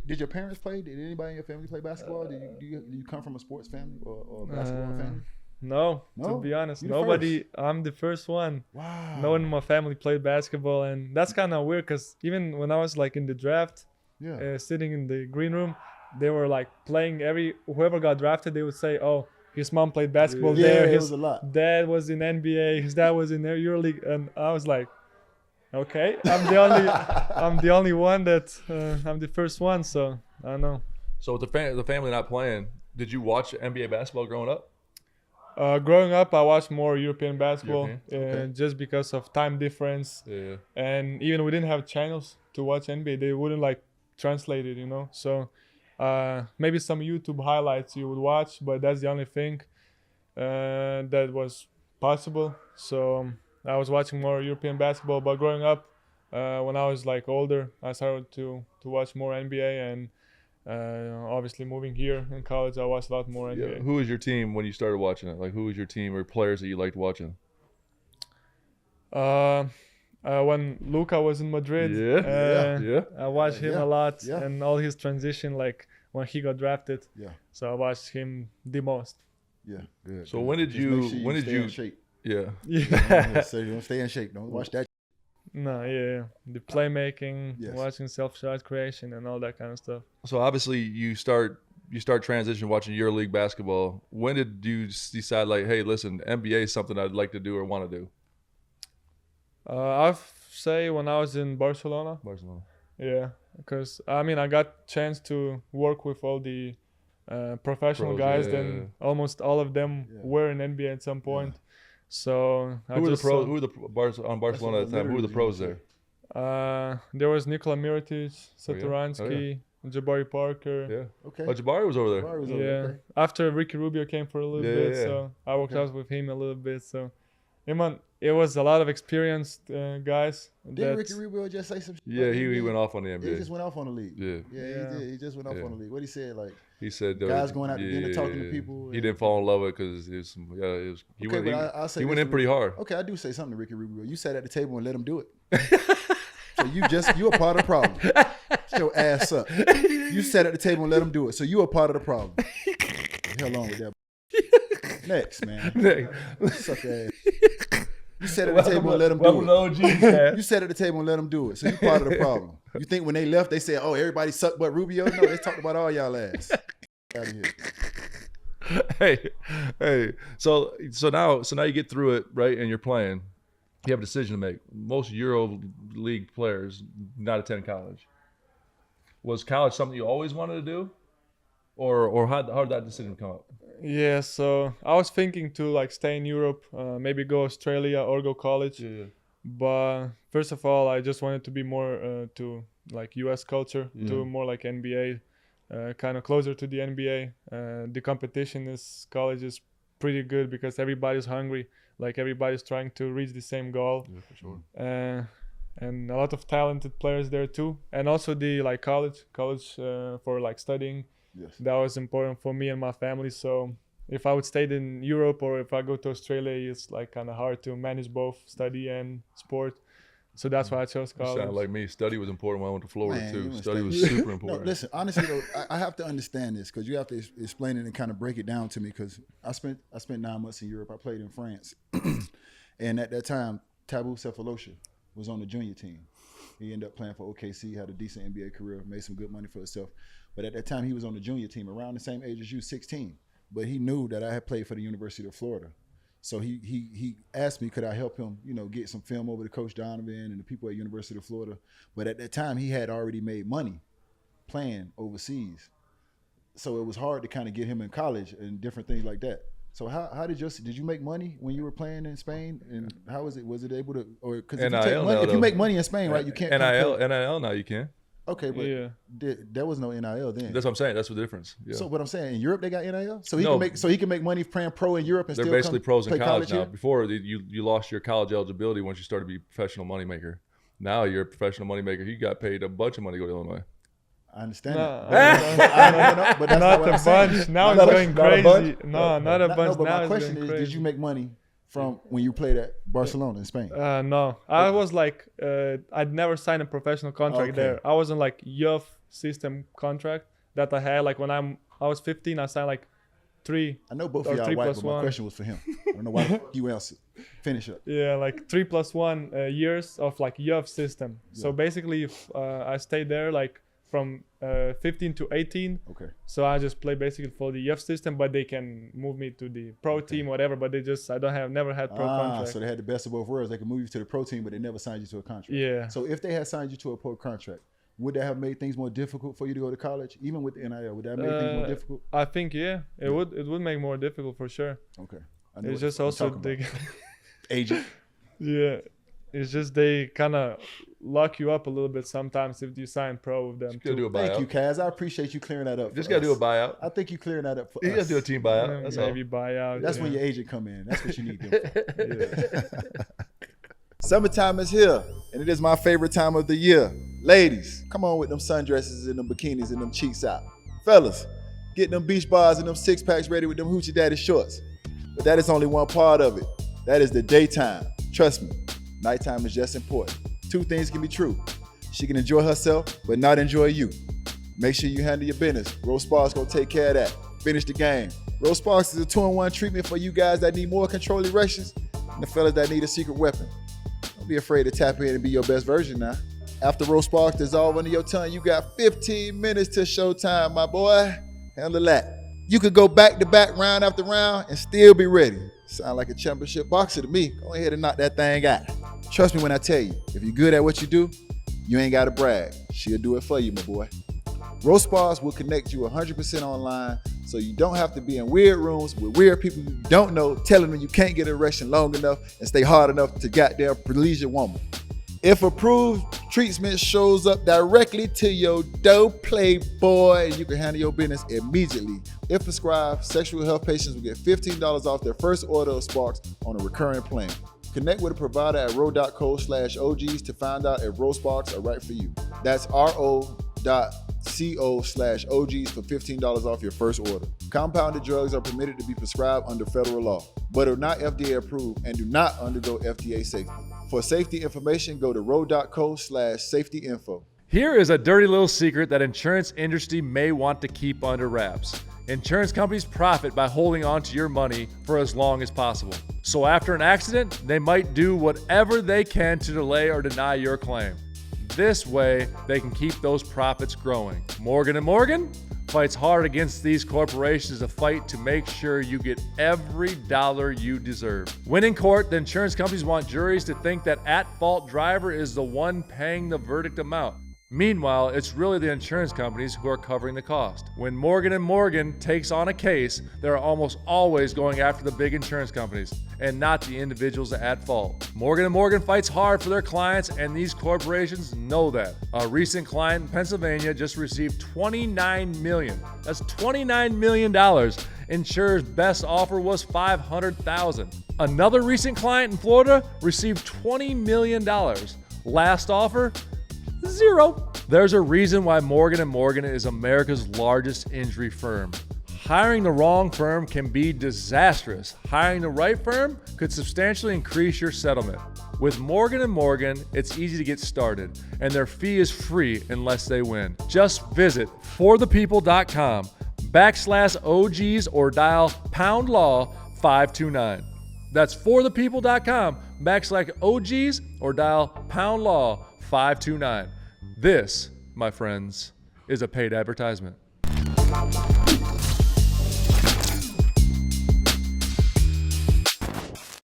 Did your parents play? Did anybody in your family play basketball? Do you come from a sports family or a basketball family? No, No? to be honest, You the nobody. first. I'm the first one. Wow. No one in my family played basketball, and that's kind of weird because even when I was like in the draft, Yeah. sitting in the green room, they were like playing whoever got drafted, they would say, "Oh, his mom played basketball Yeah, there. it His was a lot. dad was in NBA. His dad was in the EuroLeague." And I was like, "Okay, I'm the only one that I'm the first one." So I don't know. So with the family not playing, did you watch NBA basketball growing up? Growing up, I watched more European basketball Okay. just because of time difference. Yeah. And even we didn't have channels to watch NBA. They wouldn't like translate it, So maybe some YouTube highlights you would watch, but that's the only thing that was possible. So I was watching more European basketball. But growing up, when I was like older, I started to watch more NBA, and obviously moving here in college, I watched a lot more NBA. Yeah. Who was your team when you started watching it? Like, who was your team or players that you liked watching? When Luka was in Madrid, Yeah. I watched him a lot, Yeah. and all his transition, like when he got drafted. Yeah. So I watched him the most. Yeah. Good. So good. when did Just you- make sure when did stay you- in shape? Yeah. Yeah. So you don't stay in shape. Don't watch that. No, yeah. The playmaking, Yes. watching self-shot creation, and all that kind of stuff. So obviously you start transition watching EuroLeague basketball. When did you decide like, hey, listen, NBA is something I'd like to do or want to do? I'd say when I was in Barcelona. Barcelona. Yeah, because I mean I got chance to work with all the professional Pros, guys. yeah, Then yeah. almost all of them Yeah. were in NBA at some point. So Who were the pros? Who were the pros on Barcelona at the time? Who were the pros there? There was Nikola Mirotic, Oh, yeah? Satoransky, Jabari Parker. Yeah. Okay. Oh, Jabari was over there. Jabari was Yeah. over there, okay. After Ricky Rubio came for a little Yeah, bit, yeah. so I worked Okay. out with him a little bit. So, it was a lot of experienced guys. Didn't Ricky Rubio just say some shit? Yeah, about he NBA? went off on the He NBA. just went off on the league. Yeah. Yeah, Yeah. he did. He just went off Yeah. on the league. What he said, like, He said guys going out to dinner talking to people. He didn't fall in love with it because he Okay, but I'll say he went this in to pretty Ricky- hard. Okay, I do say something to Ricky Rubio. You sat at the table and let him do it. So you a part of the problem. Shut your ass up. You sat at the table and let him do it. So you a part of the problem. Hell on with that. Next, man. Suck ass. You sat at the table and let him do it. You sat at the table and let them do it. So you part of the problem. You think when they left, they said, "Oh, everybody sucked but Rubio." No, they talked about all y'all ass. Out of here. hey. So now you get through it, right? And you're playing. You have a decision to make. Most Euro League players not attend college. Was college something you always wanted to do, or how did that decision come up? Yeah, so I was thinking to like stay in Europe, maybe go Australia or go college. Yeah. But first of all, I just wanted to be more to like US culture, to more like NBA, kind of closer to the NBA. The competition is college is pretty good because everybody's hungry, like everybody's trying to reach the same goal. Yeah, for sure. And a lot of talented players there too, and also the like college for like studying. Yes. That was important for me and my family. So if I would stay in Europe or if I go to Australia, it's like kind of hard to manage both study and sport. So that's why I chose You college. sound like me. Study was important when I went to Florida Man, too. you Study was understand. super No, important. listen. Honestly, though, I have to understand this because you have to explain it and kind of break it down to me. Because I spent 9 months in Europe. I played in France, and at that time, Tabou Cephalosha was on the junior team. He ended up playing for OKC, had a decent NBA career, made some good money for himself. But at that time, he was on the junior team, around the same age as you, 16. But he knew that I had played for the University of Florida. So he asked me, could I help him, get some film over to Coach Donovan and the people at University of Florida. But at that time, he had already made money playing overseas. So it was hard to kind of get him in college and different things like that. So how did you make money when you were playing in Spain? And how was it? Was it able to, or because if you make money in Spain, right, you can't NIL now you can. Okay, but Yeah. there was no NIL then. That's what I'm saying. That's the difference. Yeah. So what I'm saying, in Europe they got NIL, so No. he can make money playing pro in Europe and They're still basically come pros in play college now. here? Before you lost your college eligibility once you started to be a professional moneymaker. Now you're a professional moneymaker. You got paid a bunch of money to go to Illinois. I understand No, that. But that's not what a I'm saying. bunch. Now My it's question- going not a crazy. bunch? No, not a bunch. But Now my it's question going is, crazy. did you make money from when you played at Barcelona in Spain? No, I was like, I'd never signed a professional contract Okay. there. I wasn't like youth system contract that I had. Like when I was 15, I signed like 3. I know both Or of y'all 3 white, plus but my 1. question was for him. I don't know why you answered. Finish up. Yeah, like 3 plus 1 years of like youth system. So Yeah. basically, if I stayed there like from 15 to 18. Okay. So I just play basically for the youth system, but they can move me to the pro team, whatever. But never had pro contract. So they had the best of both worlds. They could move you to the pro team, but they never signed you to a contract. Yeah. So if they had signed you to a pro contract, would that have made things more difficult for you to go to college, even with the NIL? Would that have made things more difficult? I think it would. It would make more difficult for sure. Okay. I know It's what just I'm also talking they, about. Agent. yeah. It's just they kind of lock you up a little bit sometimes if you sign pro with them Just gotta do too. a buyout. Thank you, Kaz. I appreciate you clearing that up. Just for gotta do a us. buyout. I think you clearing that up for You us. gotta do a team buyout. That's all. Maybe buyout. That's yeah. when your agent come in. That's what you need them for. Summertime is here, and it is my favorite time of the year. Ladies, come on with them sundresses and them bikinis and them cheeks out. Fellas, get them beach bars and them six packs ready with them hoochie daddy shorts. But that is only one part of it. That is the daytime. Trust me, nighttime is just important. Two things can be true. She can enjoy herself, but not enjoy you. Make sure you handle your business. Rose Sparks gonna take care of that. Finish the game. Rose Sparks is a 2-in-1 treatment for you guys that need more control erections and the fellas that need a secret weapon. Don't be afraid to tap in and be your best version now. After Rose Sparks dissolve under your tongue, you got 15 minutes to showtime, my boy. Handle that. You could go back to back, round after round, and still be ready. Sound like a championship boxer to me. Go ahead and knock that thing out. Trust me when I tell you, if you're good at what you do, you ain't gotta brag. She'll do it for you, my boy. Rose Spas will connect you 100% online, so you don't have to be in weird rooms with weird people you don't know telling them you can't get an erection long enough and stay hard enough to goddamn please your woman. If approved, treatment shows up directly to your door, playboy, and you can handle your business immediately. If prescribed, sexual health patients will get $15 off their first order of Sparks on a recurring plan. Connect with a provider at ro.co/OGs to find out if Rose Sparks are right for you. That's ro.co/OGs for $15 off your first order. Compounded drugs are permitted to be prescribed under federal law, but are not FDA approved and do not undergo FDA safety. For safety information, go to ro.co/safety-info. Here is a dirty little secret that insurance industry may want to keep under wraps. Insurance companies profit by holding on to your money for as long as possible. So after an accident, they might do whatever they can to delay or deny your claim. This way, they can keep those profits growing. Morgan & Morgan fights hard against these corporations to fight to make sure you get every dollar you deserve. When in court, the insurance companies want juries to think that at-fault driver is the one paying the verdict amount. Meanwhile, it's really the insurance companies who are covering the cost. When Morgan & Morgan takes on a case, they're almost always going after the big insurance companies and not the individuals at fault. Morgan & Morgan fights hard for their clients, and these corporations know that. A recent client in Pennsylvania just received $29 million. That's $29 million. Insurer's best offer was $500,000. Another recent client in Florida received $20 million. Last offer, 0. There's a reason why Morgan & Morgan is America's largest injury firm. Hiring the wrong firm can be disastrous. Hiring the right firm could substantially increase your settlement. With Morgan & Morgan, it's easy to get started, and their fee is free unless they win. Just visit forthepeople.com/OGs or dial #law 529. That's forthepeople.com/OGs or dial #law 529. This, my friends, is a paid advertisement.